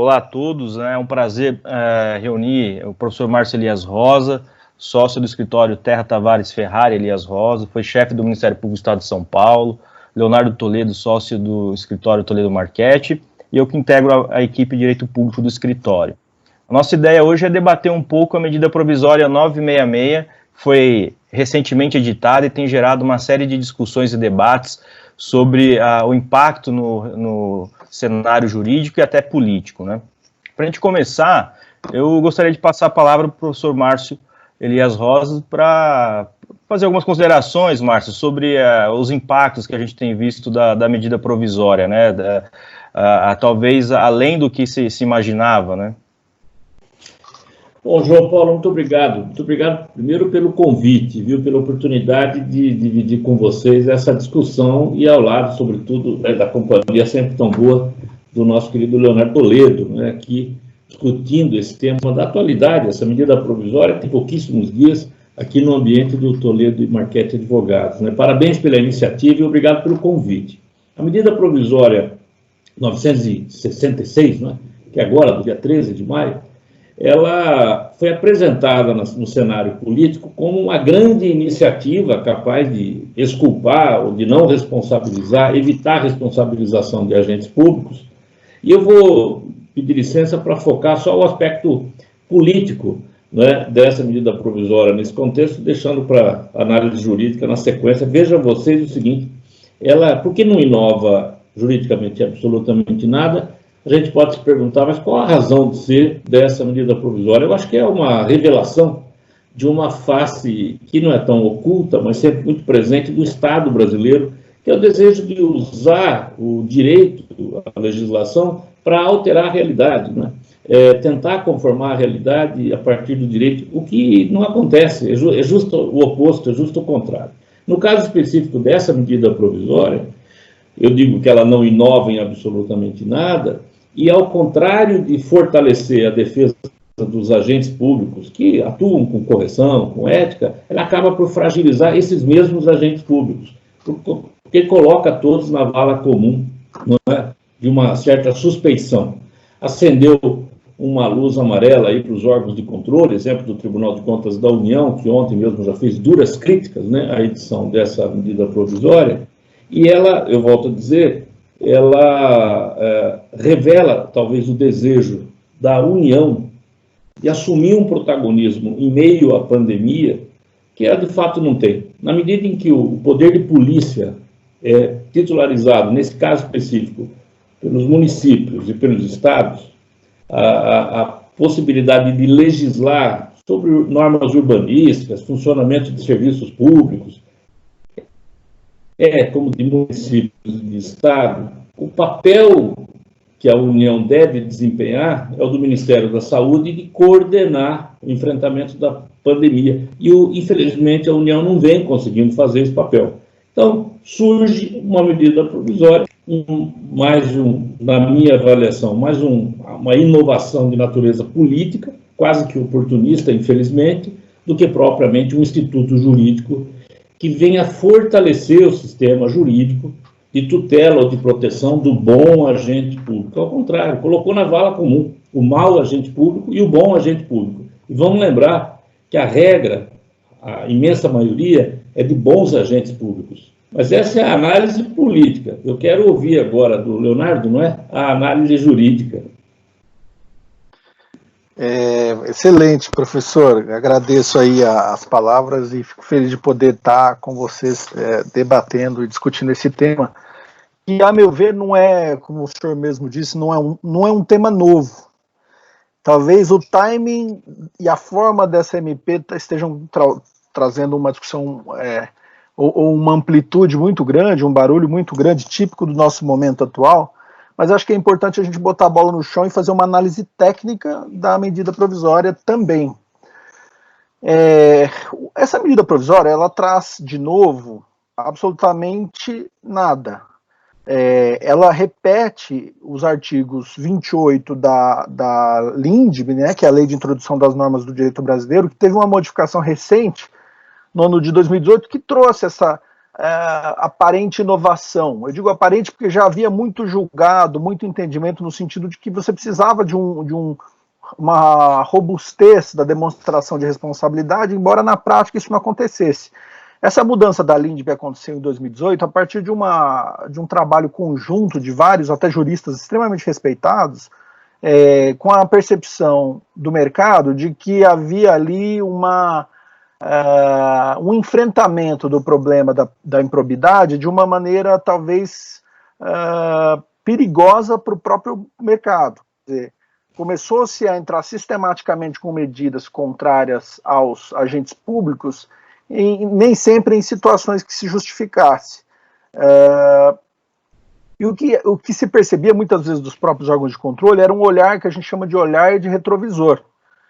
Olá a todos, é um prazer reunir o professor Márcio Elias Rosa, sócio do escritório Terra Tavares Ferrari Elias Rosa, foi chefe do Ministério Público do Estado de São Paulo, Leonardo Toledo, sócio do escritório Toledo Marchetti, e eu que integro a equipe de Direito Público do escritório. A nossa ideia hoje é debater um pouco a medida provisória 966, foi recentemente editada e tem gerado uma série de discussões e debates sobre o impacto no cenário jurídico e até político, né? Para a gente começar, eu gostaria de passar a palavra para o professor Márcio Elias Rosa para fazer algumas considerações, Márcio, sobre os impactos que a gente tem visto da medida provisória, né? Talvez além do que se imaginava, né? Bom, João Paulo, muito obrigado. Muito obrigado, primeiro, pelo convite, viu, pela oportunidade de dividir com vocês essa discussão e ao lado, sobretudo, da companhia sempre tão boa do nosso querido Leonardo Toledo, né, aqui discutindo esse tema da atualidade. Essa medida provisória tem pouquíssimos dias aqui no ambiente do Toledo e Marchetti Advogados, né? Parabéns pela iniciativa e obrigado pelo convite. A medida provisória 966, né, que é agora, do dia 13 de maio, ela foi apresentada no cenário político como uma grande iniciativa capaz de exculpar ou de não responsabilizar, evitar a responsabilização de agentes públicos. E eu vou pedir licença para focar só o aspecto político, né, dessa medida provisória nesse contexto, deixando para análise jurídica na sequência. Vejam vocês o seguinte, por que não inova juridicamente absolutamente nada? A gente pode se perguntar, mas qual a razão de ser dessa medida provisória? Eu acho que é uma revelação de uma face que não é tão oculta, mas sempre muito presente do Estado brasileiro, que é o desejo de usar o direito, a legislação, para alterar a realidade, né? Tentar conformar a realidade a partir do direito, o que não acontece, é justo o oposto, é justo o contrário. No caso específico dessa medida provisória, eu digo que ela não inova em absolutamente nada, e ao contrário de fortalecer a defesa dos agentes públicos que atuam com correção, com ética, ela acaba por fragilizar esses mesmos agentes públicos, porque coloca todos na vala comum, não é? De uma certa suspeição. Acendeu uma luz amarela aí para os órgãos de controle, exemplo do Tribunal de Contas da União, que ontem mesmo já fez duras críticas, né, à edição dessa medida provisória, e ela, eu volto a dizer, ela revela talvez o desejo da União de assumir um protagonismo em meio à pandemia que ela de fato não tem. Na medida em que o poder de polícia é titularizado, nesse caso específico, pelos municípios e pelos estados, a possibilidade de legislar sobre normas urbanísticas, funcionamento de serviços públicos, como de municípios e de Estado, o papel que a União deve desempenhar é o do Ministério da Saúde de coordenar o enfrentamento da pandemia. E, infelizmente, a União não vem conseguindo fazer esse papel. Então, surge uma medida provisória, na minha avaliação, uma inovação de natureza política, quase que oportunista, infelizmente, do que propriamente um instituto jurídico que venha fortalecer o sistema jurídico de tutela ou de proteção do bom agente público. Ao contrário, colocou na vala comum o mau agente público e o bom agente público. E vamos lembrar que a regra, a imensa maioria, é de bons agentes públicos. Mas essa é a análise política. Eu quero ouvir agora do Leonardo, não é? A análise jurídica. Excelente, professor. Agradeço aí as palavras e fico feliz de poder estar com vocês debatendo e discutindo esse tema. E, a meu ver, não é, como o senhor mesmo disse, não é um tema novo. Talvez o timing e a forma dessa MP estejam trazendo uma discussão ou uma amplitude muito grande, um barulho muito grande, típico do nosso momento atual, mas acho que é importante a gente botar a bola no chão e fazer uma análise técnica da medida provisória também. Essa medida provisória, ela traz, de novo, absolutamente nada. Ela repete os artigos 28 da LINDB, né, que é a Lei de Introdução das Normas do Direito Brasileiro, que teve uma modificação recente, no ano de 2018, que trouxe aparente inovação. Eu digo aparente porque já havia muito julgado, muito entendimento no sentido de que você precisava de uma robustez da demonstração de responsabilidade, embora na prática isso não acontecesse. Essa mudança da LINDB aconteceu em 2018 a partir de um trabalho conjunto de vários, até juristas extremamente respeitados, com a percepção do mercado de que havia ali um enfrentamento do problema da improbidade de uma maneira talvez perigosa para o próprio mercado. Quer dizer, começou-se a entrar sistematicamente com medidas contrárias aos agentes públicos, e nem sempre em situações que se justificasse. E o que se percebia muitas vezes dos próprios órgãos de controle era um olhar que a gente chama de olhar de retrovisor.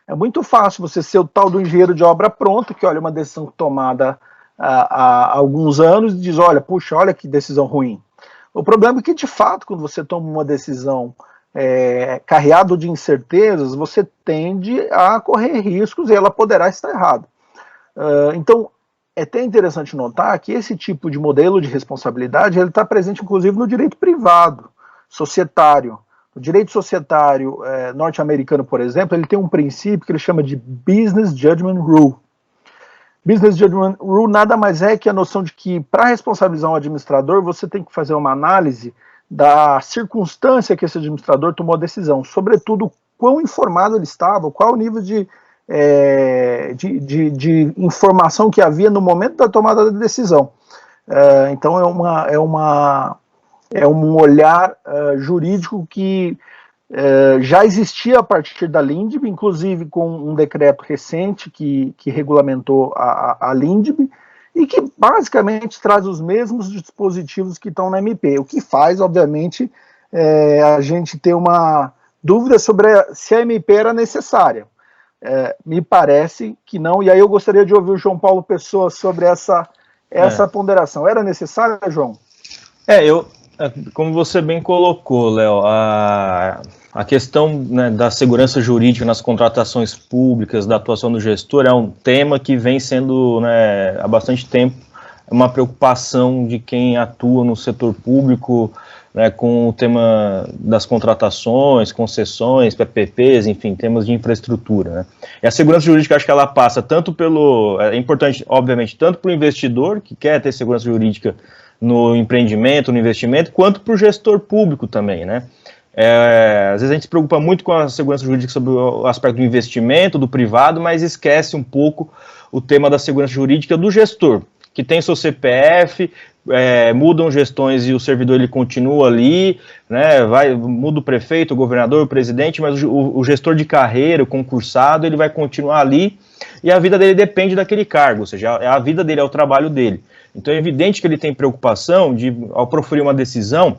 É muito fácil você ser o tal do engenheiro de obra pronta, que olha uma decisão tomada há alguns anos e diz, olha, puxa, olha que decisão ruim. O problema é que, de fato, quando você toma uma decisão carreada de incertezas, você tende a correr riscos e ela poderá estar errada. Então, é até interessante notar que esse tipo de modelo de responsabilidade ele está presente, inclusive, no direito privado, societário. O direito societário norte-americano, por exemplo, ele tem um princípio que ele chama de Business Judgment Rule. Business Judgment Rule nada mais é que a noção de que, para responsabilizar um administrador, você tem que fazer uma análise da circunstância que esse administrador tomou a decisão, sobretudo quão informado ele estava, qual o nível de informação que havia no momento da tomada da decisão. Então é um olhar jurídico que já existia a partir da LINDB, inclusive com um decreto recente que regulamentou a LINDB, e que basicamente traz os mesmos dispositivos que estão na MP, o que faz, obviamente, a gente ter uma dúvida sobre se a MP era necessária. Me parece que não, e aí eu gostaria de ouvir o João Paulo Pessoa sobre essa ponderação. Era necessária, João? Como você bem colocou, Léo, a questão, né, da segurança jurídica nas contratações públicas, da atuação do gestor, é um tema que vem sendo, né, há bastante tempo uma preocupação de quem atua no setor público, né, com o tema das contratações, concessões, PPPs, enfim, temas de infraestrutura, né. E a segurança jurídica, acho que ela passa tanto é importante, obviamente, tanto para o investidor, que quer ter segurança jurídica no empreendimento, no investimento, quanto para o gestor público também, né. Às vezes a gente se preocupa muito com a segurança jurídica sobre o aspecto do investimento, do privado, mas esquece um pouco o tema da segurança jurídica do gestor, que tem seu CPF, mudam gestões e o servidor ele continua ali, né, muda o prefeito, o governador, o presidente, mas o gestor de carreira, o concursado, ele vai continuar ali e a vida dele depende daquele cargo, ou seja, a vida dele é o trabalho dele. Então é evidente que ele tem preocupação de, ao proferir uma decisão,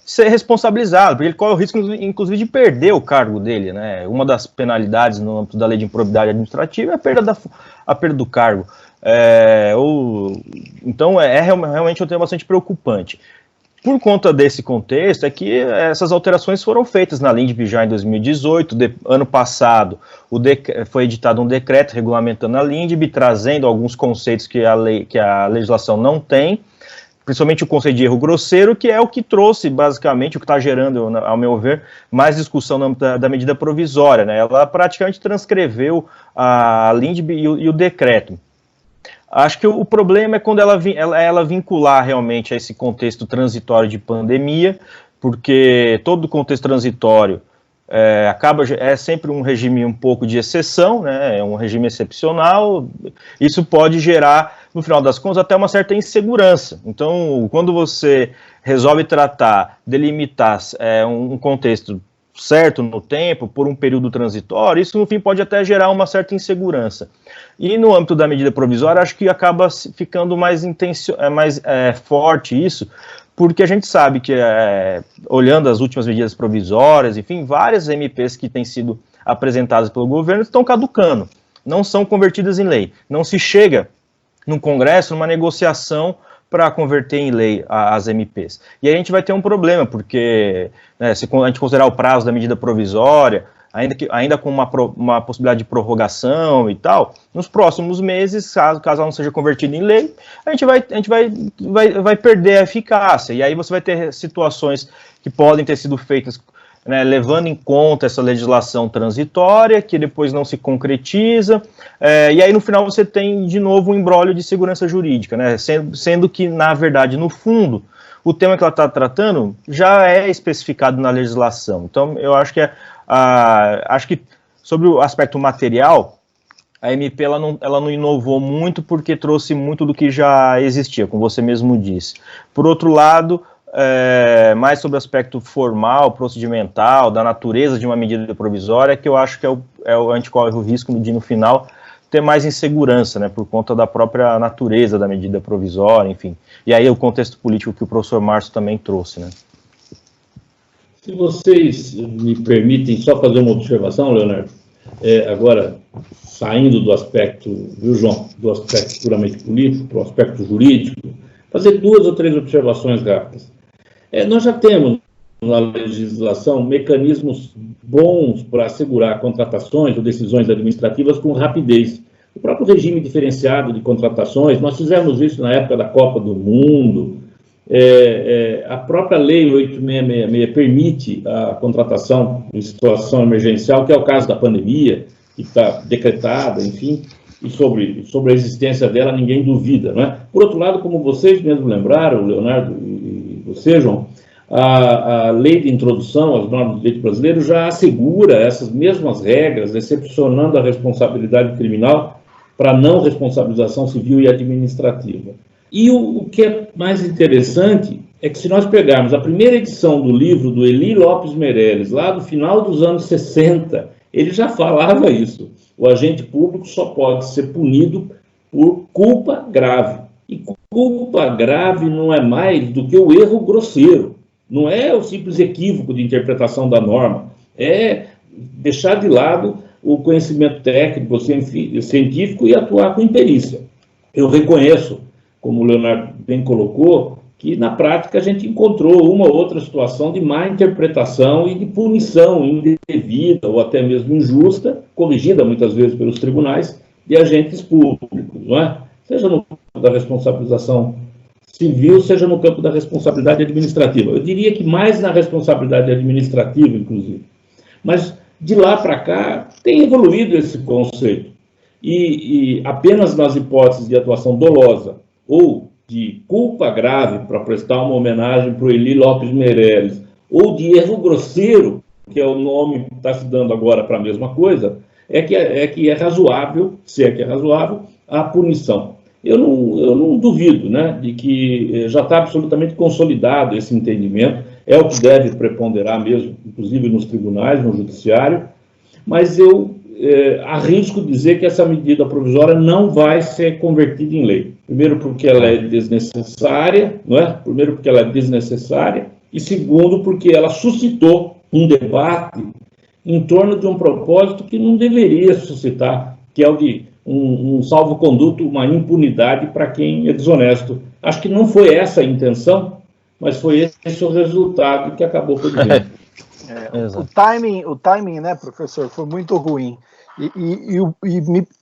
ser responsabilizado, porque ele corre o risco, inclusive, de perder o cargo dele, né? Uma das penalidades no âmbito da lei de improbidade administrativa é a perda do cargo. Então, realmente um tema bastante preocupante. Por conta desse contexto, é que essas alterações foram feitas na LINDB já em 2018, ano passado foi editado um decreto regulamentando a LINDB, trazendo alguns conceitos que a legislação não tem, principalmente o conceito de erro grosseiro, que é o que trouxe, basicamente, o que está gerando, ao meu ver, mais discussão no âmbito da medida provisória, né? Ela praticamente transcreveu a LINDB e o decreto. Acho que o problema é quando ela vincular realmente a esse contexto transitório de pandemia, porque todo contexto transitório é sempre um regime um pouco de exceção, né, é um regime excepcional. Isso pode gerar, no final das contas, até uma certa insegurança. Então, quando você resolve delimitar um contexto certo no tempo, por um período transitório, isso no fim pode até gerar uma certa insegurança. E no âmbito da medida provisória, acho que acaba ficando mais forte isso, porque a gente sabe que, olhando as últimas medidas provisórias, enfim, várias MPs que têm sido apresentadas pelo governo estão caducando, não são convertidas em lei. Não se chega no Congresso numa negociação para converter em lei as MPs. E aí a gente vai ter um problema, porque, né, se a gente considerar o prazo da medida provisória, ainda com uma possibilidade de prorrogação e tal, nos próximos meses, caso ela não seja convertida em lei, a gente vai perder a eficácia, e aí você vai ter situações que podem ter sido feitas, né, levando em conta essa legislação transitória, que depois não se concretiza, e aí no final você tem de novo um imbróglio de segurança jurídica, né, sendo que, na verdade, no fundo, o tema que ela está tratando já é especificado na legislação. Então, eu acho que sobre o aspecto material, a MP ela não inovou muito porque trouxe muito do que já existia, como você mesmo disse. Por outro lado, mais sobre o aspecto formal, procedimental, da natureza de uma medida provisória, que eu acho que a gente corre o risco de, no final, ter mais insegurança, né, por conta da própria natureza da medida provisória, enfim. E aí o contexto político que o professor Márcio também trouxe, né. Se vocês me permitem só fazer uma observação, Leonardo, agora, saindo do aspecto, viu, João, do aspecto puramente político para o aspecto jurídico, fazer 2 ou 3 observações rápidas. Nós já temos na legislação mecanismos bons para assegurar contratações ou decisões administrativas com rapidez. O próprio regime diferenciado de contratações, nós fizemos isso na época da Copa do Mundo, a própria Lei 8666 permite a contratação em situação emergencial, que é o caso da pandemia, que está decretada, enfim, e sobre a existência dela ninguém duvida, não é? Por outro lado, como vocês mesmos lembraram, Leonardo e você, João, a lei de introdução às normas do direito brasileiro já assegura essas mesmas regras, excepcionando a responsabilidade criminal para não responsabilização civil e administrativa. E o que é mais interessante é que, se nós pegarmos a primeira edição do livro do Eli Lopes Meirelles, lá do final dos anos 60, ele já falava isso. O agente público só pode ser punido por culpa grave. E culpa grave não é mais do que o erro grosseiro. Não é o simples equívoco de interpretação da norma. É deixar de lado o conhecimento técnico, científico e atuar com imperícia. Eu reconheço, como o Leonardo bem colocou, que na prática a gente encontrou uma ou outra situação de má interpretação e de punição indevida ou até mesmo injusta, corrigida muitas vezes pelos tribunais, de agentes públicos, não é? Seja no campo da responsabilização civil, seja no campo da responsabilidade administrativa. Eu diria que mais na responsabilidade administrativa, inclusive. Mas de lá para cá tem evoluído esse conceito. E apenas nas hipóteses de atuação dolosa ou de culpa grave, para prestar uma homenagem para o Eli Lopes Meirelles, ou de erro grosseiro, que é o nome que está se dando agora para a mesma coisa, é que é razoável, se é que é razoável, a punição. Eu não duvido, né, de que já está absolutamente consolidado esse entendimento, é o que deve preponderar mesmo, inclusive nos tribunais, no judiciário, mas eu arrisco dizer que essa medida provisória não vai ser convertida em lei. Primeiro porque ela é desnecessária, não é? Primeiro porque ela é desnecessária, e segundo porque ela suscitou um debate em torno de um propósito que não deveria suscitar, que é o de um salvo-conduto, uma impunidade para quem é desonesto. Acho que não foi essa a intenção, mas foi esse o resultado que acabou produzindo. O timing, né, professor, foi muito ruim.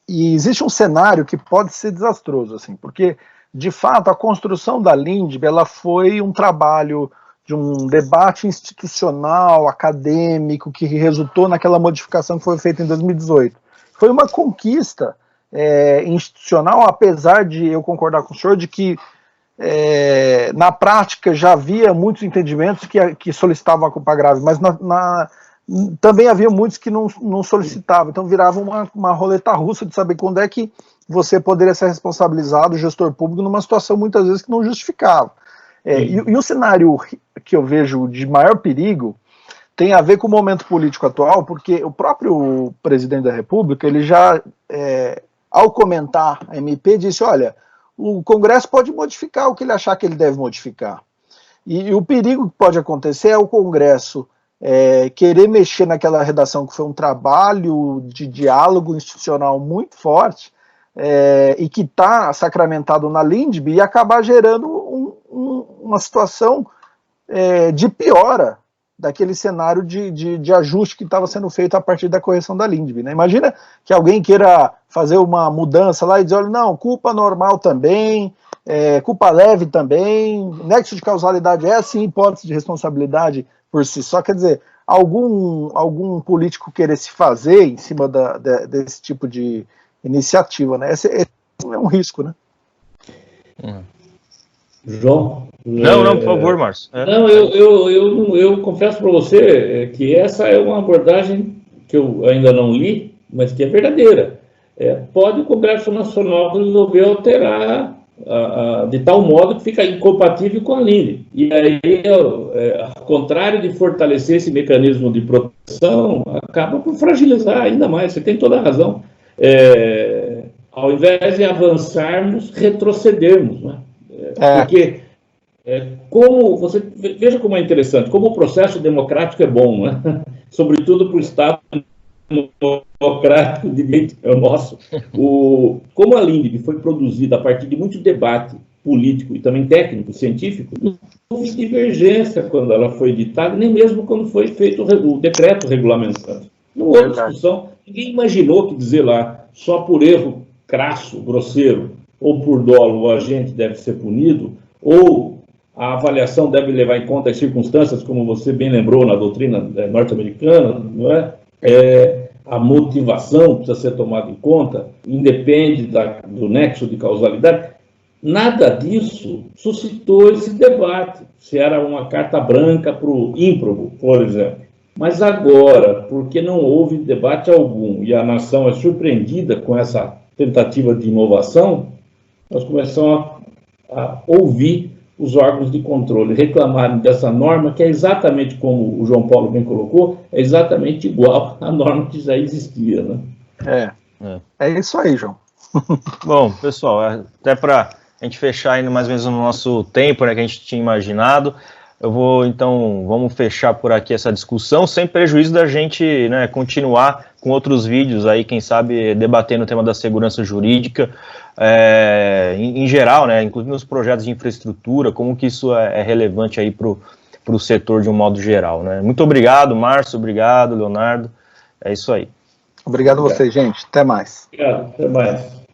E existe um cenário que pode ser desastroso, assim, porque, de fato, a construção da LINDB, ela foi um trabalho de um debate institucional, acadêmico, que resultou naquela modificação que foi feita em 2018. Foi uma conquista institucional, apesar de eu concordar com o senhor de que na prática já havia muitos entendimentos que solicitavam a culpa grave, mas também havia muitos que não solicitavam, então virava uma roleta russa de saber quando é que você poderia ser responsabilizado, o gestor público, numa situação muitas vezes que não justificava. E o cenário que eu vejo de maior perigo tem a ver com o momento político atual, porque o próprio presidente da República, ele já, ao comentar a MP, disse, olha, o Congresso pode modificar o que ele achar que ele deve modificar. E o perigo que pode acontecer é o Congresso querer mexer naquela redação que foi um trabalho de diálogo institucional muito forte e que está sacramentado na LINDB e acabar gerando uma situação de piora daquele cenário de ajuste que estava sendo feito a partir da correção da Lindbe, né? Imagina que alguém queira fazer uma mudança lá e dizer, olha, não, culpa normal também, culpa leve também, nexo de causalidade é sim hipótese de responsabilidade por si só, quer dizer, algum político querer se fazer em cima desse tipo de iniciativa, né? Esse é um risco, né? João? Não, por favor, Márcio. Não, eu confesso para você que essa é uma abordagem que eu ainda não li, mas que é verdadeira. Pode o Congresso Nacional resolver alterar de tal modo que fica incompatível com a Lindbe. E aí, ao contrário de fortalecer esse mecanismo de proteção, acaba por fragilizar ainda mais. Você tem toda a razão. Ao invés de avançarmos, retrocedermos, né? Porque, como você veja como é interessante, como o processo democrático é bom, né? Sobretudo para o Estado democrático de direito, é o nosso. Como a Lindbe foi produzida a partir de muito debate político e também técnico, científico, não houve divergência quando ela foi editada, nem mesmo quando foi feito o decreto regulamentando. Não houve discussão. Ninguém imaginou que dizer lá, só por erro crasso, grosseiro, ou por dolo o agente deve ser punido, ou a avaliação deve levar em conta as circunstâncias, como você bem lembrou na doutrina norte-americana, não é? A motivação precisa ser tomada em conta, independe do nexo de causalidade. Nada disso suscitou esse debate, se era uma carta branca para o ímprobo, por exemplo. Mas agora, porque não houve debate algum e a nação é surpreendida com essa tentativa de inovação, nós começamos a ouvir os órgãos de controle reclamarem dessa norma, que é exatamente como o João Paulo bem colocou, é exatamente igual à norma que já existia, né? É isso aí, João. Bom, pessoal, até para a gente fechar ainda mais ou menos no nosso tempo, né, que a gente tinha imaginado, vamos fechar por aqui essa discussão, sem prejuízo da gente, né, continuar com outros vídeos aí, quem sabe, debatendo o tema da segurança jurídica, em geral, né, inclusive nos projetos de infraestrutura, como que isso é relevante aí para o setor de um modo geral, né. Muito obrigado, Márcio, obrigado, Leonardo, é isso aí. Obrigado a vocês, gente, até mais. Obrigado, até mais.